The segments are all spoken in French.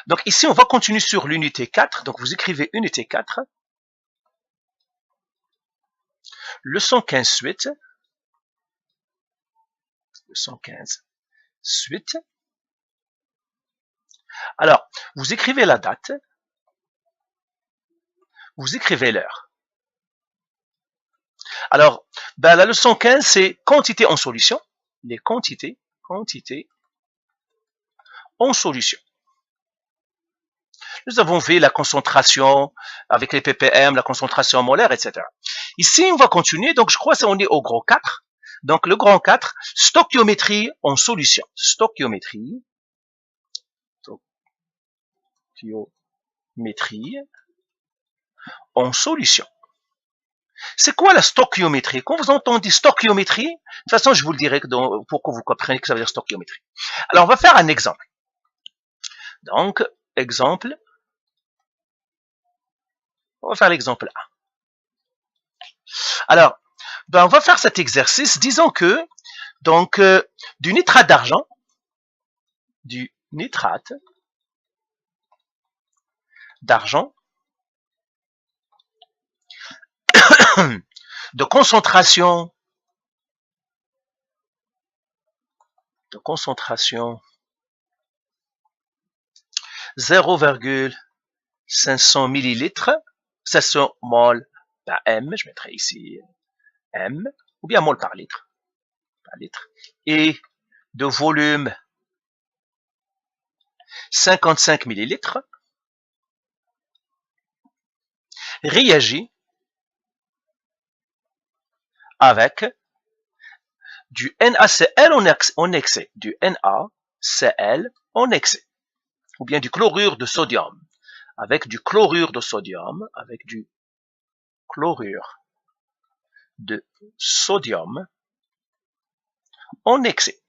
Donc ici, on va continuer sur l'unité 4. Donc vous écrivez unité 4. Leçon 15 suite. Leçon 15 suite. Alors, vous écrivez la date. Vous écrivez l'heure. Alors, la leçon 15, c'est quantité en solution. Les quantités en solution. Nous avons vu la concentration avec les ppm, la concentration molaire, etc. Ici, on va continuer. Donc, je crois qu'on est au grand 4. Donc, le grand 4, stoichiométrie en solution. Stoichiométrie en solution. C'est quoi la stoichiométrie? Quand vous entendez stoichiométrie, de toute façon, je vous le dirai pour que vous compreniez que ça veut dire stoichiométrie. Alors, on va faire un exemple. Donc, exemple. On va faire l'exemple 1. Alors, on va faire cet exercice. Disons que, donc, du nitrate d'argent, de concentration 0,500 millilitres, 500 mol par M, je mettrai ici M, ou bien mol par litre, et de volume 55 millilitres, réagit avec du NaCl en excès, ou bien du chlorure de sodium, avec du chlorure de sodium, en excès.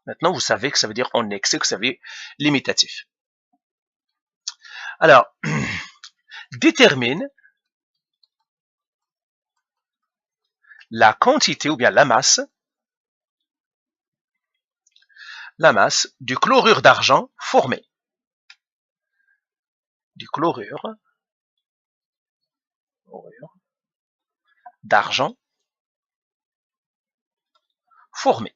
Maintenant, vous savez que ça veut dire en excès, que ça veut dire limitatif. Alors, détermine la quantité ou bien la masse du chlorure d'argent formé. Du chlorure d'argent formé.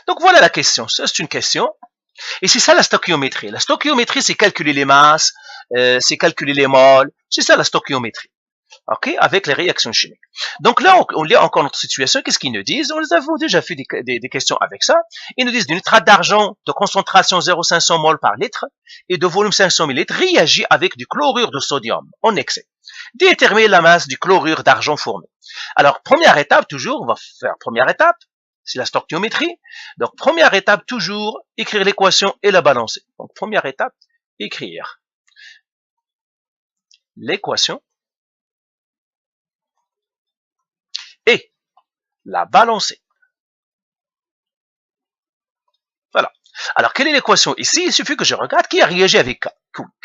Donc voilà la question. Ça, c'est une question. Et c'est ça la stoichiométrie. La stoichiométrie, c'est calculer les masses, c'est calculer les moles. C'est ça la stoichiométrie. OK, avec les réactions chimiques. Donc là, on lit encore notre situation. Qu'est-ce qu'ils nous disent? Nous avons déjà fait des questions avec ça. Ils nous disent du nitrate d'argent de concentration 0,500 mol par litre et de volume 500 ml réagit avec du chlorure de sodium en excès. Déterminer la masse du chlorure d'argent formé. Alors, première étape, toujours, on va faire première étape, c'est la stoichiométrie. Donc, première étape, toujours, écrire l'équation et la balancer. Donc, première étape, écrire l'équation et la balancer. Voilà. Alors, quelle est l'équation ici? Il suffit que je regarde qui a réagi avec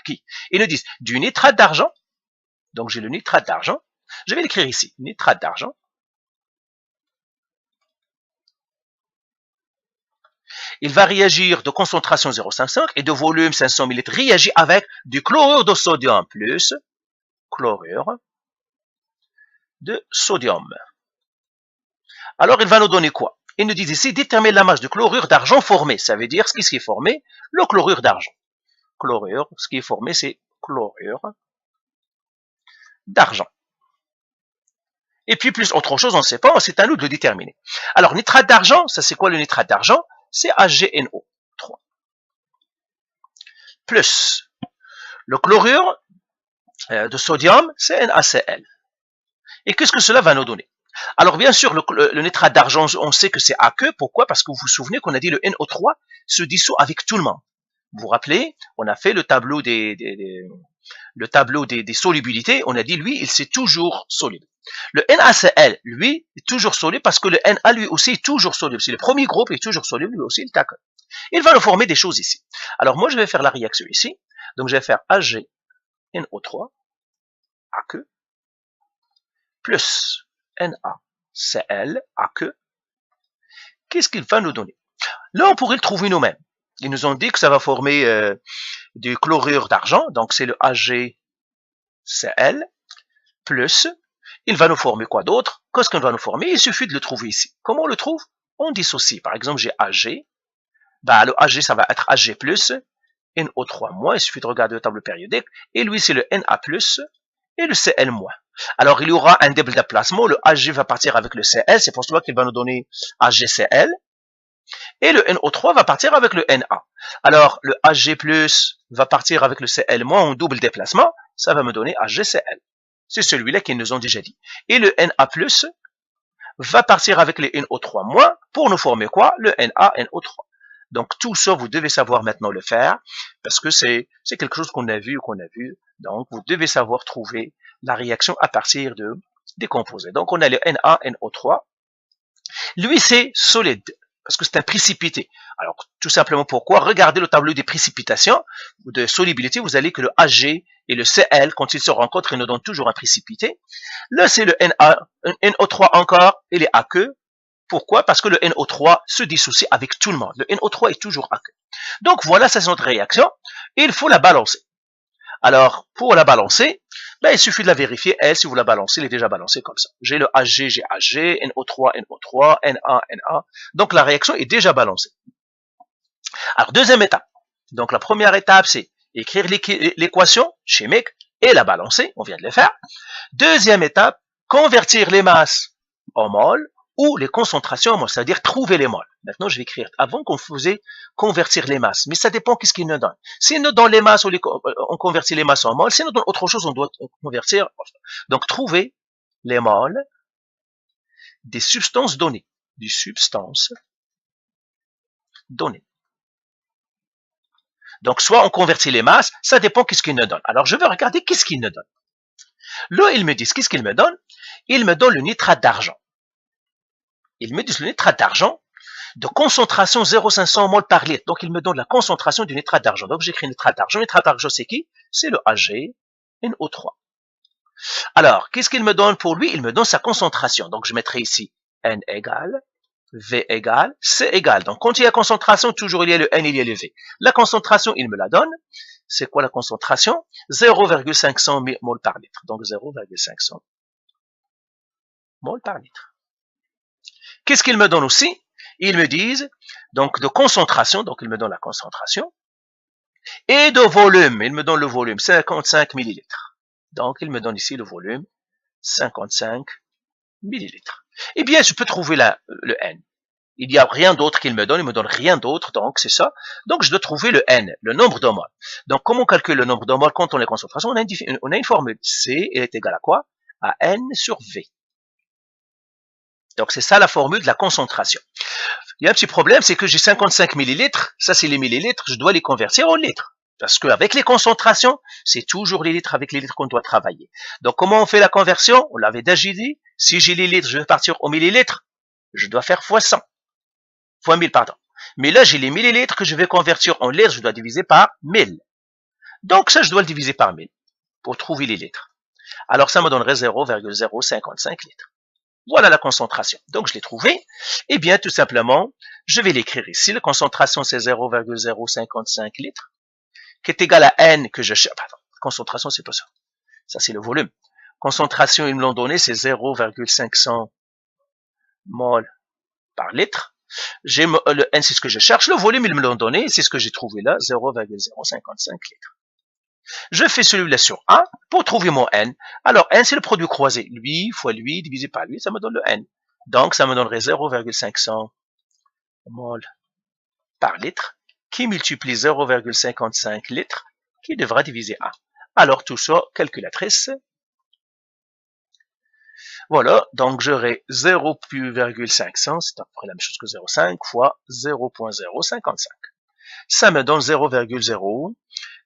qui. Ils nous disent du nitrate d'argent. Donc, j'ai le nitrate d'argent. Je vais l'écrire ici. Nitrate d'argent. Il va réagir de concentration 0,55 et de volume 500 ml. Réagit avec du chlorure de sodium plus chlorure de sodium. Alors, il va nous donner quoi? Il nous dit ici, détermine la masse de chlorure d'argent formé. Ça veut dire, ce qui est formé, le chlorure d'argent. Chlorure, ce qui est formé, c'est chlorure d'argent. Et puis, plus autre chose, on ne sait pas, c'est à nous de le déterminer. Alors, nitrate d'argent, ça c'est quoi le nitrate d'argent? C'est HgNO3. Plus le chlorure de sodium, c'est NaCl. Et qu'est-ce que cela va nous donner? Alors, bien sûr, le nitrate d'argent, on sait que c'est aqueux. Pourquoi? Parce que vous vous souvenez qu'on a dit le NO3 se dissout avec tout le monde. Vous vous rappelez, on a fait le tableau des solubilités. On a dit, lui, il c'est toujours soluble. Le NaCl, lui, est toujours soluble parce que le Na, lui aussi, est toujours soluble. C'est le premier groupe, il est toujours soluble, lui aussi, il est aqueux. Il va nous former des choses ici. Alors, moi, je vais faire la réaction ici. Donc, je vais faire HgNO3, aqueux, plus NaCl, aqueux, qu'est-ce qu'il va nous donner? Là, on pourrait le trouver nous-mêmes. Ils nous ont dit que ça va former du chlorure d'argent, donc c'est le AgCl, plus, il va nous former quoi d'autre? Qu'est-ce qu'on va nous former? Il suffit de le trouver ici. Comment on le trouve? On dissocie. Par exemple, j'ai Ag, le Ag, ça va être Ag+, NO3-, il suffit de regarder le tableau périodique, et lui, c'est le Na+, et le Cl-. Alors, il y aura un double déplacement, le Ag va partir avec le Cl, c'est pour cela qu'il va nous donner AgCl, et le NO3 va partir avec le Na. Alors, le Ag+, va partir avec le Cl- en double déplacement, ça va me donner AgCl. C'est celui-là qu'ils nous ont déjà dit. Et le Na+, va partir avec les NO3- pour nous former quoi? Le NaNO3. Donc, tout ça, vous devez savoir maintenant le faire, parce que c'est quelque chose qu'on a vu. Donc, vous devez savoir trouver la réaction à partir des composés. Donc, on a le NaNO3. Lui, c'est solide, parce que c'est un précipité. Alors, tout simplement pourquoi? Regardez le tableau des précipitations, ou de solubilité, vous allez que le Ag et le Cl, quand ils se rencontrent, ils nous donnent toujours un précipité. Là, c'est le NO3 encore, il est aqueux. Pourquoi? Parce que le NO3 se dissocie avec tout le monde. Le NO3 est toujours aqueux. Donc, voilà, ça c'est notre réaction. Et il faut la balancer. Alors, pour la balancer, il suffit de la vérifier. Elle, si vous la balancez, elle est déjà balancée comme ça. J'ai le Ag, j'ai Ag, NO3, NO3, Na, Na. Donc, la réaction est déjà balancée. Alors, deuxième étape. Donc, la première étape, c'est écrire l'équation chimique et la balancer. On vient de le faire. Deuxième étape, convertir les masses en moles ou les concentrations en moles, c'est-à-dire trouver les moles. Maintenant, je vais écrire, avant qu'on faisait convertir les masses, mais ça dépend qu'est-ce qu'il nous donne. S'il nous donne les masses, on convertit les masses en moles. S'il nous donne autre chose, on doit convertir. Donc, trouver les moles des substances données. Des substances données. Donc, soit on convertit les masses, ça dépend qu'est-ce qu'il nous donne. Alors, je vais regarder qu'est-ce qu'il nous donne. Là, ils me disent, qu'est-ce qu'il me donne? Il me donne le nitrate d'argent. Ils me disent le nitrate d'argent de concentration 0,500 mol par litre. Donc, il me donne la concentration du nitrate d'argent. Donc, j'écris nitrate d'argent. Nitrate d'argent, c'est qui? C'est le AgNO3. Alors, qu'est-ce qu'il me donne pour lui? Il me donne sa concentration. Donc, je mettrai ici N égale, V égale, C égale. Donc, quand il y a concentration, toujours il y a le N, il y a le V. La concentration, il me la donne. C'est quoi la concentration? 0,500 mol par litre. Donc, 0,500 mol par litre. Qu'est-ce qu'ils me donnent aussi? Ils me disent, donc, de concentration, donc ils me donnent la concentration, et de volume, ils me donnent le volume, 55 millilitres. Donc, ils me donnent ici le volume, 55 millilitres. Eh bien, je peux trouver le N. Il n'y a rien d'autre qu'il me donne rien d'autre, donc c'est ça. Donc, je dois trouver le N, le nombre de moles. Donc, comment on calcule le nombre de moles quand on est concentration? On a une formule. C, elle est égale à quoi? À N sur V. Donc, c'est ça la formule de la concentration. Il y a un petit problème, c'est que j'ai 55 millilitres, ça c'est les millilitres, je dois les convertir en litres. Parce qu'avec les concentrations, c'est toujours les litres avec les litres qu'on doit travailler. Donc, comment on fait la conversion? On l'avait déjà dit. Si j'ai les litres, je vais partir au millilitres. Je dois faire fois 100. Fois 1000, pardon. Mais là, j'ai les millilitres que je vais convertir en litres, je dois diviser par 1000. Donc, ça, je dois le diviser par 1000 pour trouver les litres. Alors, ça me donnerait 0,055 litres. Voilà la concentration. Donc, je l'ai trouvé. Eh bien, tout simplement, je vais l'écrire ici. La concentration, c'est 0,055 litres, qui est égal à N que je cherche. Pardon, concentration, c'est pas ça. Ça, c'est le volume. Concentration, ils me l'ont donné, c'est 0,500 mol par litre. Le N, c'est ce que je cherche. Le volume, ils me l'ont donné, c'est ce que j'ai trouvé là, 0,055 litres. Je fais celui-là sur 1 pour trouver mon N. Alors, N, c'est le produit croisé. Lui fois lui divisé par lui, ça me donne le N. Donc, ça me donnerait 0,500 mol par litre qui multiplie 0,55 litres qui devra diviser 1. Alors, tout ça, calculatrice. Voilà, donc j'aurai 0,500, c'est à peu près la même chose que 0,5 fois 0,055. Ça me donne 0,0275.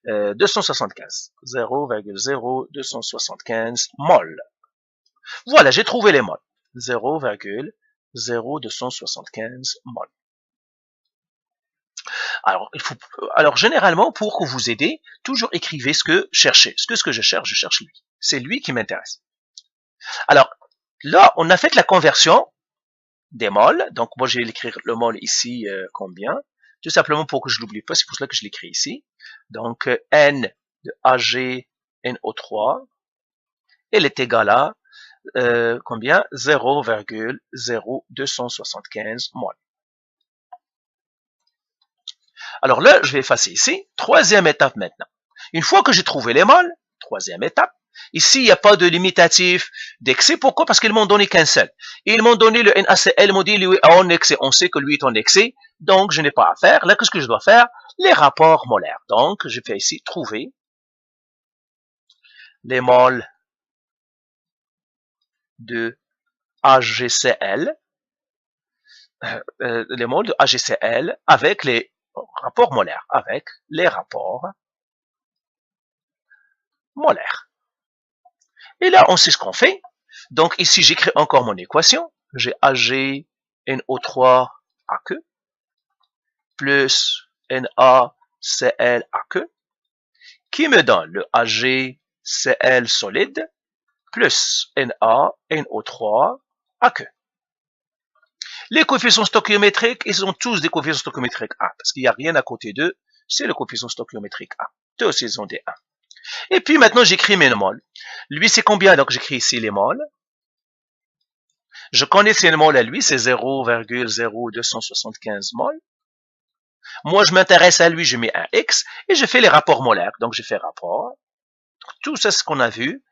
0,0275 mol. Voilà, j'ai trouvé les mols. 0,0275 mol. Alors, généralement, pour que vous aider, toujours écrivez ce que je cherche lui. C'est lui qui m'intéresse. Alors, là, on a fait la conversion des moles. Donc, moi, je vais écrire le mol ici, combien? Tout simplement pour que je l'oublie pas, c'est pour cela que je l'écris ici. Donc, N de AgNO3, elle est égale à, combien? 0,0275 moles. Alors là, je vais effacer ici. Troisième étape maintenant. Une fois que j'ai trouvé les moles, troisième étape, ici, il n'y a pas de limitatif d'excès. Pourquoi? Parce qu'ils m'ont donné qu'un seul. Ils m'ont donné le NaCl, ils m'ont dit lui est en excès. On sait que lui est en excès, donc je n'ai pas à faire. Là, qu'est-ce que je dois faire? Les rapports molaires. Donc, je fais ici trouver les moles de AgCl, les moles de AgCl avec les rapports molaires, avec les rapports molaires. Et là, on sait ce qu'on fait. Donc ici, j'écris encore mon équation. J'ai AgNO3 aqueux plus NaCl aqueux qui me donne le AgCl solide plus NaNO3 aqueux. Les coefficients stoichiométriques, ils ont tous des coefficients stoichiométriques 1 parce qu'il n'y a rien à côté d'eux, c'est le coefficient stoichiométrique 1. Tous ils ont des 1. Et puis maintenant, j'écris mes moles. Lui, c'est combien? Donc, j'écris ici les moles. Je connais ces moles à lui, c'est 0,0275 moles. Moi, je m'intéresse à lui, je mets un X et je fais les rapports molaires. Donc, je fais rapport. Tout ça, c'est ce qu'on a vu.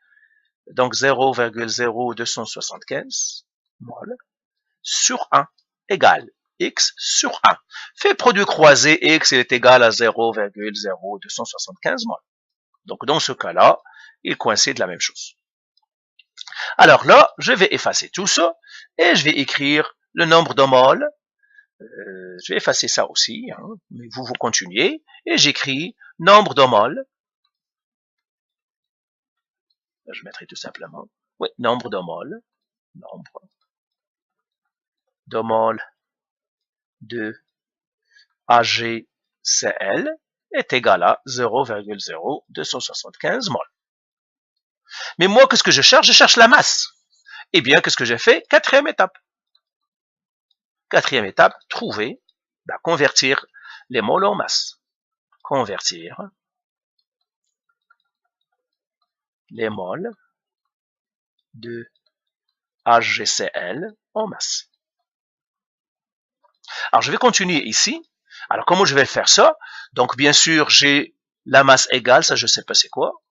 Donc, 0,0275 moles sur 1 égale X sur 1. Fait produit croisé, X est égal à 0,0275 moles. Donc, dans ce cas-là, il coïncide la même chose. Alors là, je vais effacer tout ça et je vais écrire le nombre de moles. Je vais effacer ça aussi, hein, mais vous continuez. Et j'écris nombre de moles. Je mettrai tout simplement, oui, nombre de moles. Nombre de moles de AgCl est égal à 0,0275 moles. Mais moi, qu'est-ce que je cherche? Je cherche la masse. Eh bien, qu'est-ce que j'ai fait? Quatrième étape. Quatrième étape, trouver, convertir les moles en masse. Convertir les moles de AgCl en masse. Alors, je vais continuer ici. Alors, comment je vais faire ça? Donc, bien sûr, j'ai la masse égale, ça je sais pas c'est quoi.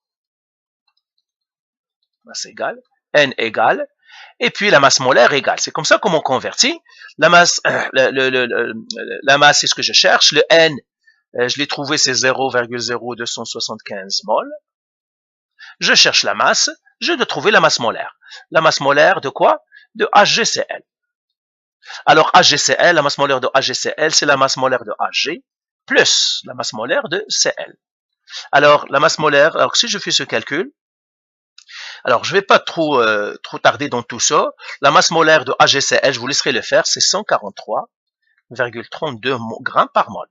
Masse égale, N égale, et puis la masse molaire égale. C'est comme ça qu'on convertit. La masse, la masse, c'est ce que je cherche. Le N, je l'ai trouvé, c'est 0,0275 moles. Je cherche la masse, je dois trouver la masse molaire. La masse molaire de quoi? De AgCl. Alors AgCl, la masse molaire de AgCl, c'est la masse molaire de Ag plus la masse molaire de Cl. Alors la masse molaire, alors si je fais ce calcul, alors je ne vais pas trop tarder dans tout ça. La masse molaire de AgCl, je vous laisserai le faire, c'est 143,32 grammes par mol.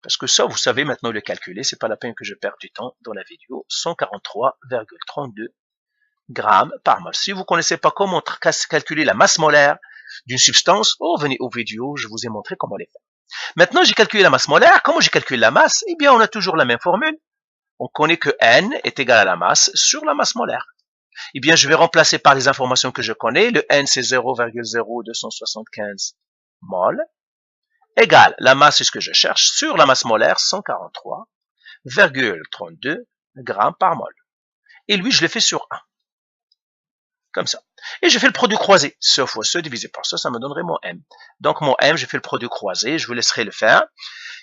Parce que ça, vous savez maintenant le calculer, c'est pas la peine que je perde du temps dans la vidéo. 143,32 grammes par mol. Si vous ne connaissez pas comment calculer la masse molaire d'une substance, venez aux vidéos, je vous ai montré comment les faire. Maintenant, j'ai calculé la masse molaire. Comment j'ai calculé la masse? Eh bien, on a toujours la même formule. On connaît que N est égal à la masse sur la masse molaire. Eh bien, je vais remplacer par les informations que je connais. Le N, c'est 0,0275 mol. Égale, la masse, c'est ce que je cherche, sur la masse molaire, 143,32 grammes par mol. Et lui, je le fais sur 1. Comme ça. Et je fais le produit croisé. Ce fois ce divisé par ça, ça me donnerait mon M. Donc, mon M, je fais le produit croisé, je vous laisserai le faire.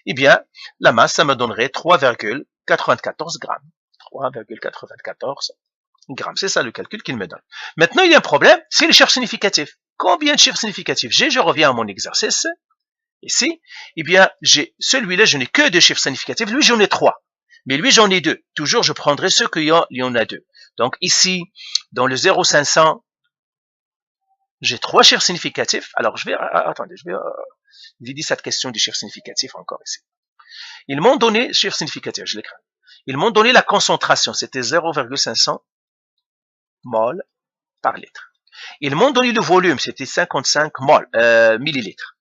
Eh bien, la masse, ça me donnerait 3,94 grammes. 3,94 grammes. C'est ça le calcul qu'il me donne. Maintenant, il y a un problème, c'est les chiffres significatifs. Combien de chiffres significatifs j'ai? Je reviens à mon exercice. Ici, eh bien, j'ai celui-là, je n'ai que 2 chiffres significatifs. Lui, j'en ai 3. Mais lui, j'en ai 2. Toujours, je prendrai ceux qu'il y en a 2. Donc, ici, dans le 0,500, j'ai 3 chiffres significatifs. Alors, attendez, je vais vider cette question des chiffres significatifs encore ici. Ils m'ont donné, chiffres significatifs, je l'écris. Ils m'ont donné la concentration. C'était 0,500 mol par litre. Ils m'ont donné le volume, c'était 55 millilitres.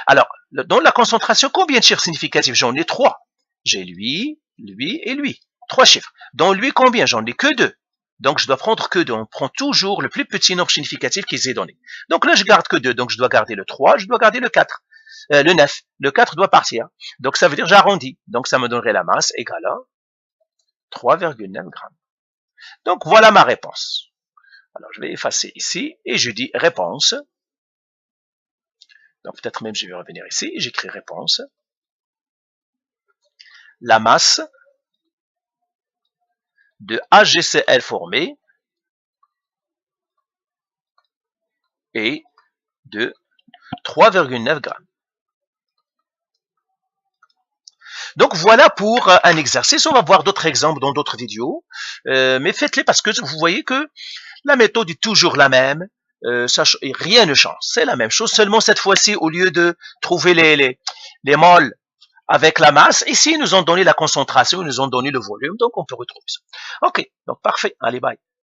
Alors, dans la concentration, combien de chiffres significatifs? J'en ai 3. J'ai lui et lui. 3 chiffres. Dans lui, combien? J'en ai que 2. Donc, je dois prendre que 2. On prend toujours le plus petit nombre significatif qu'ils aient donné. Donc là, je garde que 2. Donc, je dois garder le 3, je dois garder le 4. Le 9. Le 4 doit partir. Donc, ça veut dire j'arrondis. Donc, ça me donnerait la masse égale à 3,9 grammes. Donc, voilà ma réponse. Alors, je vais effacer ici et je dis réponse. Donc, peut-être même je vais revenir ici et j'écris réponse. La masse de HgCl formé est de 3,9 grammes. Donc voilà pour un exercice. On va voir d'autres exemples dans d'autres vidéos, mais faites-les parce que vous voyez que la méthode est toujours la même. Rien ne change. C'est la même chose. Seulement cette fois-ci, au lieu de trouver les moles avec la masse, ici, ils nous ont donné la concentration, ils nous ont donné le volume, donc on peut retrouver ça. Ok, donc parfait. Allez, bye.